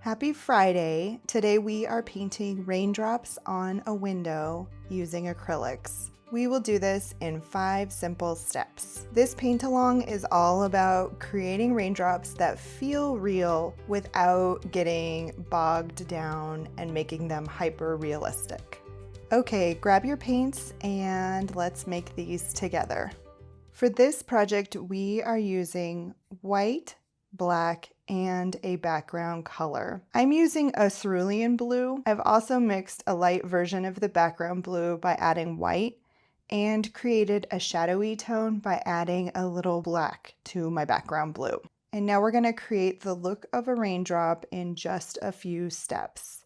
Happy Friday! Today we are painting raindrops on a window using acrylics. We will do this in 5 simple steps. This paint along is all about creating raindrops that feel real without getting bogged down and making them hyper realistic. Okay, grab your paints and let's make these together. For this project, we are using white, black, and a background color. I'm using a cerulean blue. I've also mixed a light version of the background blue by adding white and created a shadowy tone by adding a little black to my background blue. And now we're going to create the look of a raindrop in just a few steps.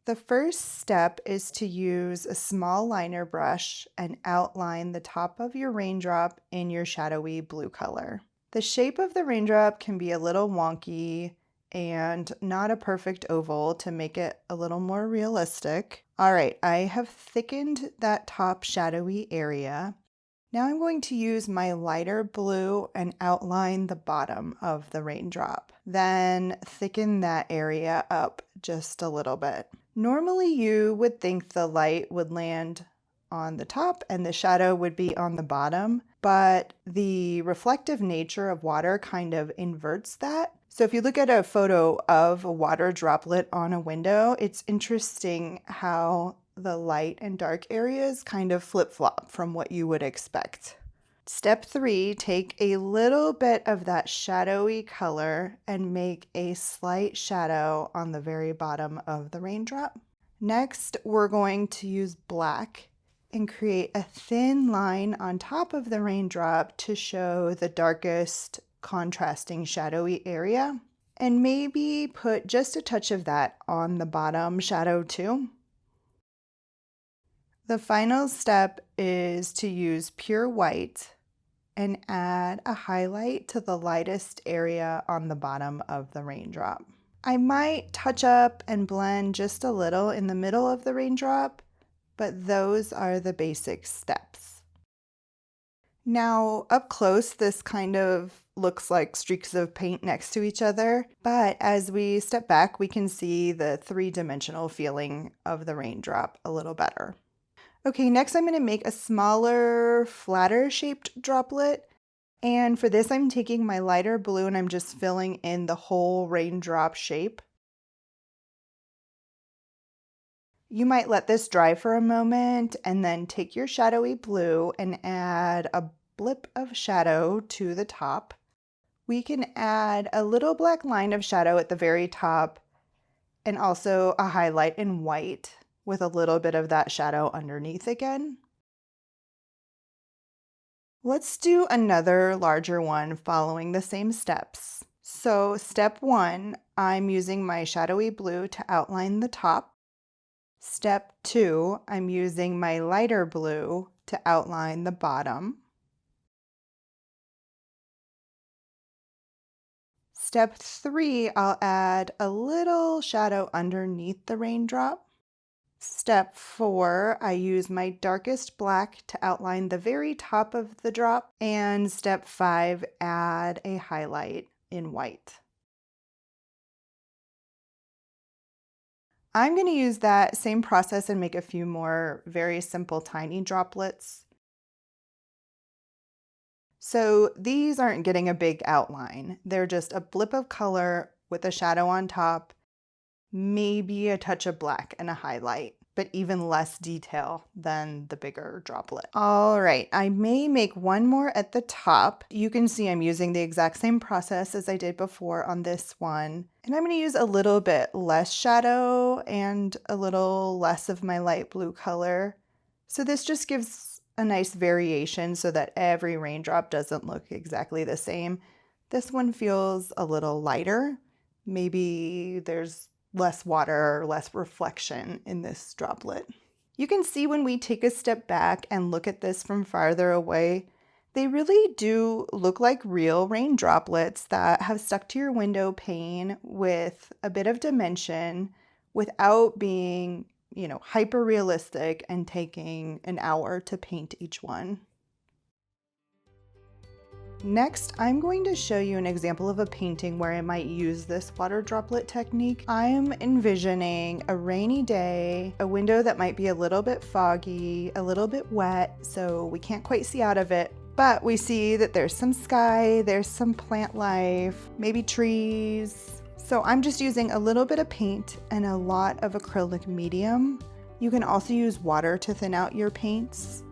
The first step is to use a small liner brush and outline the top of your raindrop in your shadowy blue color. The shape of the raindrop can be a little wonky and not a perfect oval to make it a little more realistic. All right, I have thickened that top shadowy area. Now I'm going to use my lighter blue and outline the bottom of the raindrop. Then thicken that area up just a little bit. Normally you would think the light would land on the top and the shadow would be on the bottom, but the reflective nature of water kind of inverts that. So if you look at a photo of a water droplet on a window, it's interesting how the light and dark areas kind of flip-flop from what you would expect. Step 3, take a little bit of that shadowy color and make a slight shadow on the very bottom of the raindrop. Next, we're going to use black and create a thin line on top of the raindrop to show the darkest contrasting shadowy area. And maybe put just a touch of that on the bottom shadow too. The final step is to use pure white and add a highlight to the lightest area on the bottom of the raindrop. I might touch up and blend just a little in the middle of the raindrop, but those are the basic steps. Now, up close, this kind of looks like streaks of paint next to each other, but as we step back, we can see the three-dimensional feeling of the raindrop a little better. Okay, next I'm going to make a smaller, flatter shaped droplet. And for this, I'm taking my lighter blue and I'm just filling in the whole raindrop shape. You might let this dry for a moment and then take your shadowy blue and add a blip of shadow to the top. We can add a little black line of shadow at the very top and also a highlight in white with a little bit of that shadow underneath again. Let's do another larger one following the same steps. So step 1, I'm using my shadowy blue to outline the top. Step 2, I'm using my lighter blue to outline the bottom. Step 3, I'll add a little shadow underneath the raindrop. Step 4, I use my darkest black to outline the very top of the drop. And step 5, add a highlight in white. I'm going to use that same process and make a few more very simple tiny droplets. So these aren't getting a big outline. They're just a blip of color with a shadow on top, maybe a touch of black and a highlight, but even less detail than the bigger droplet. All right, I may make one more at the top. You can see I'm using the exact same process as I did before on this one. And I'm going to use a little bit less shadow and a little less of my light blue color. So this just gives a nice variation so that every raindrop doesn't look exactly the same. This one feels a little lighter. Maybe there's less water or less reflection in this droplet. You can see when we take a step back and look at this from farther away, they really do look like real rain droplets that have stuck to your window pane with a bit of dimension without being, hyper realistic and taking an hour to paint each one. Next, I'm going to show you an example of a painting where I might use this water droplet technique. I am envisioning a rainy day, a window that might be a little bit foggy, a little bit wet, so we can't quite see out of it. But we see that there's some sky, there's some plant life, maybe trees. So I'm just using a little bit of paint and a lot of acrylic medium. You can also use water to thin out your paints.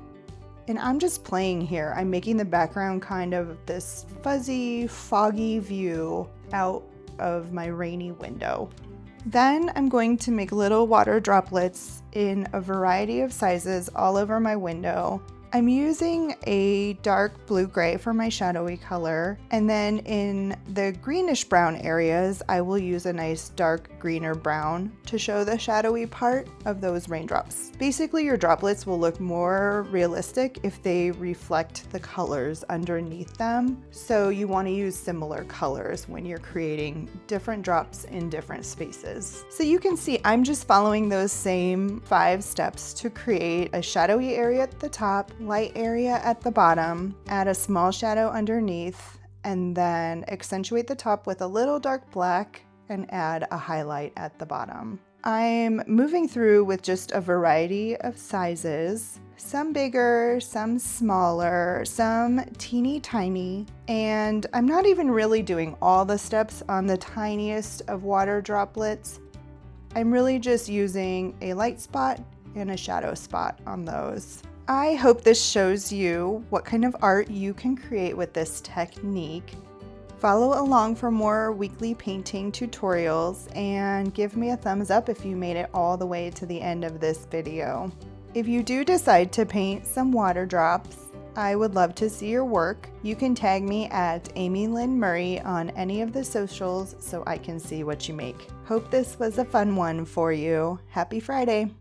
And I'm just playing here. I'm making the background kind of this fuzzy, foggy view out of my rainy window. Then I'm going to make little water droplets in a variety of sizes all over my window. I'm using a dark blue-gray for my shadowy color, and then in the greenish brown areas, I will use a nice dark greener brown to show the shadowy part of those raindrops. Basically, your droplets will look more realistic if they reflect the colors underneath them, so you want to use similar colors when you're creating different drops in different spaces. So you can see I'm just following those same 5 steps to create a shadowy area at the top, light area at the bottom, add a small shadow underneath, and then accentuate the top with a little dark black and add a highlight at the bottom. I'm moving through with just a variety of sizes, some bigger, some smaller, some teeny tiny, and I'm not even really doing all the steps on the tiniest of water droplets. I'm really just using a light spot and a shadow spot on those. I hope this shows you what kind of art you can create with this technique. Follow along for more weekly painting tutorials and give me a thumbs up if you made it all the way to the end of this video. If you do decide to paint some water drops, I would love to see your work. You can tag me at Amy Lynn Murray on any of the socials so I can see what you make. Hope this was a fun one for you. Happy Friday!